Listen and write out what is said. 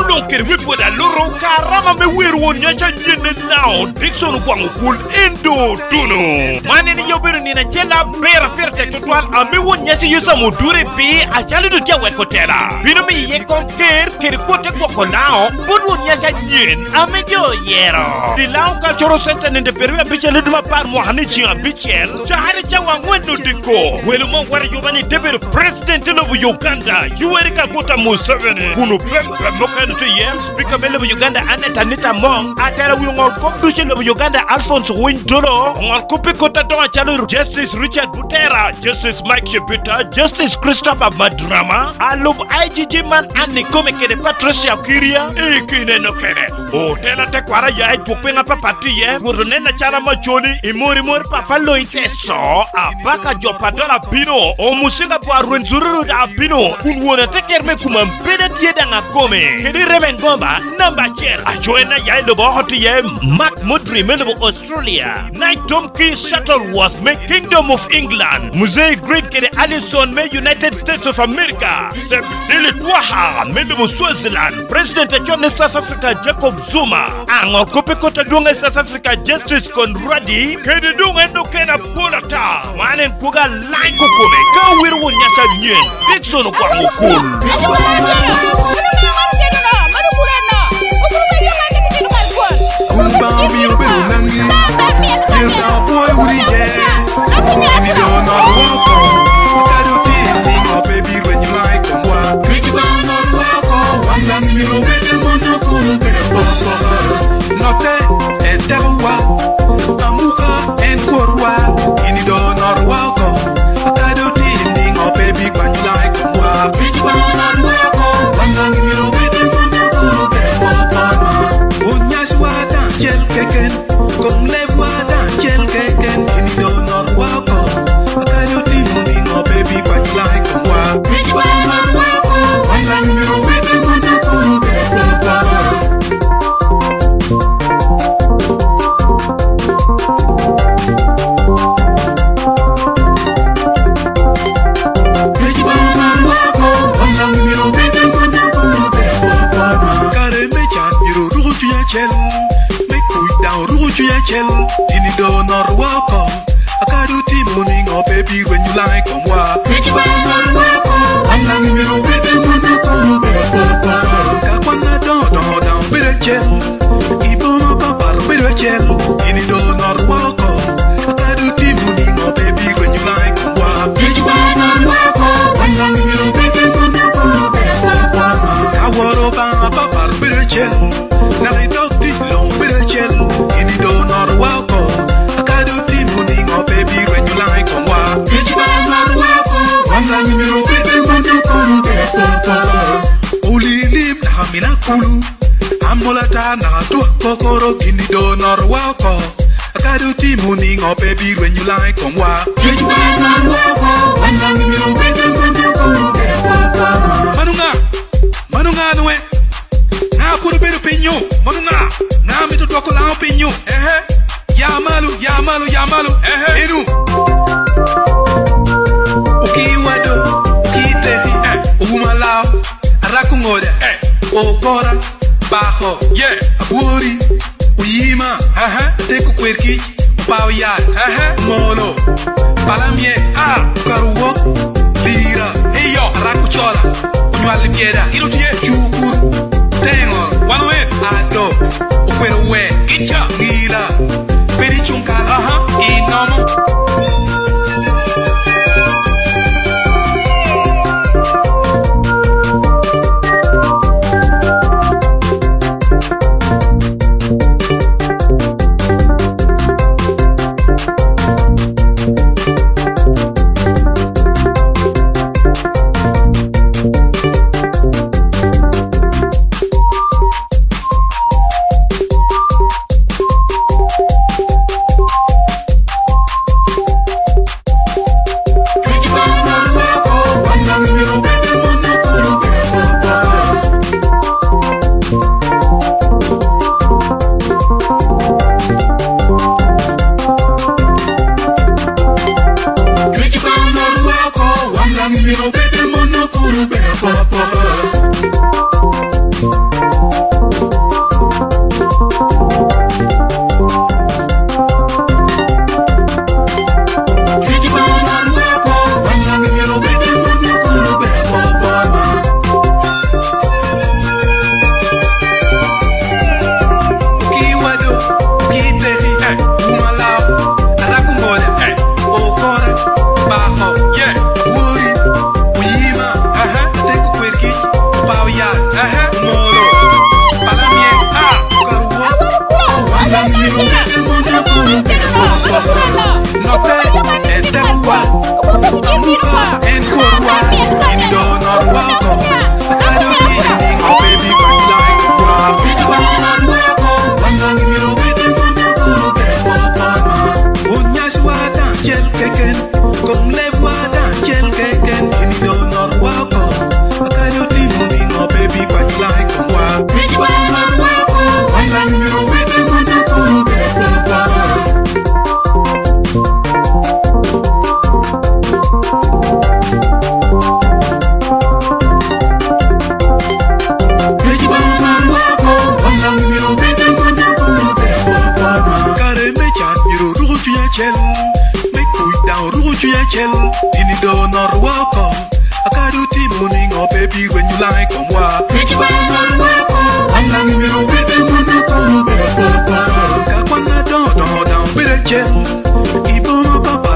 Ulong kere wipo da loro karama me weru Won-Nyaci nyene now Dickson Ogwang Okul endo tuno. Mane ni yoberu ni na jela bera ferte total ame Won-Nyaci yusa mudure bi achali du dia wekotela. Bino mi ye konker kere kote kwa lao bud Won-Nyaci nyen ame jo yero. Di lao cultural center nende peru ya bichele duma par Won-Nyaci ya bichel. Chahari chawa ngwendo diko. Welu mwara yobani teberu president lobu Uganda. Yuweri kakota Museveni. Kuno pempe mokani tu yem. Speaker mele bu Uganda Aneta Mong. Atara wiyongol kopduche lobu Uganda Alphonse Windolo. Ngol kupi kota donga chalo Justice Richard Butera. Justice Mike Shepita. Justice Christopher Madrama. Alub IGG man ane kome kene Patricia Kiria. Ikine no kene. O tela te kwara ya ipupenga papati ye. Gurdonena chala machoni. Imori papa lo iteso. Abaka jopadola bino. O musinga po arwenzururu da bino. Unwona tekerme kumampede tieda ngakome. Kedi remen gomba namba cher. Ajoena ya ilobo hoti ye. Mark Mudri melobo Australia. Night Domkey Shuttleworth me Kingdom of England. Musée Great kede Allison me United States of America. Seb Dili Twaha melobo Swaziland. President John South Africa Jacob Zuma. Angor kope kota dunga South Africa Justice Conradi. Kedi dunga endo kena polata. Wanen kuga Lango kome. Kawir Won-Nyaci nyen. Dickson Ogwang Okul. Ini do not walk on. I can do morning or baby when you like come walk. I'm not in the way they want to go. Kapana down, bit of gel. Even up a bit of gel. Ini do not walk on. I can do morning or baby when you like come walk. I'm not in the way they want to go. I want up a bit of gel. Now I talk this long bit of gel. Ini do not walk on. I can do morning or baby when you like come walk. I'm not in the way they want to go. Uli lim na mina kulu. Amolata na tu kokoro kini do not walk on. I can do morning or baby when you like come walk. I'm not in the way they want to go. Manunga noe. Na puru beru pinyo. Manunga. Na mitu toko lao pinyo. Yamalu. Enu. Ukiwado. Ukitefi. Ugumalao. Arakungode. Okora. Bajo. Aburi. Uyima. Teku kwerkich. Upawiyat. Molo. Palamye. Karuwok. Lira. Eyo. Arakuchola. Unywali pieda. Irutie. Chukuru. Tengo. Wanwe. Ado. Ukwero we. Kitcha. Gila. Peri chunkala. Inomo. don't know walk on. I got to morning or baby when you like on wa. Fiji when you walk on. I'm not in your bed and you know cool. Kakwana don't down with a jet. Ibo papa.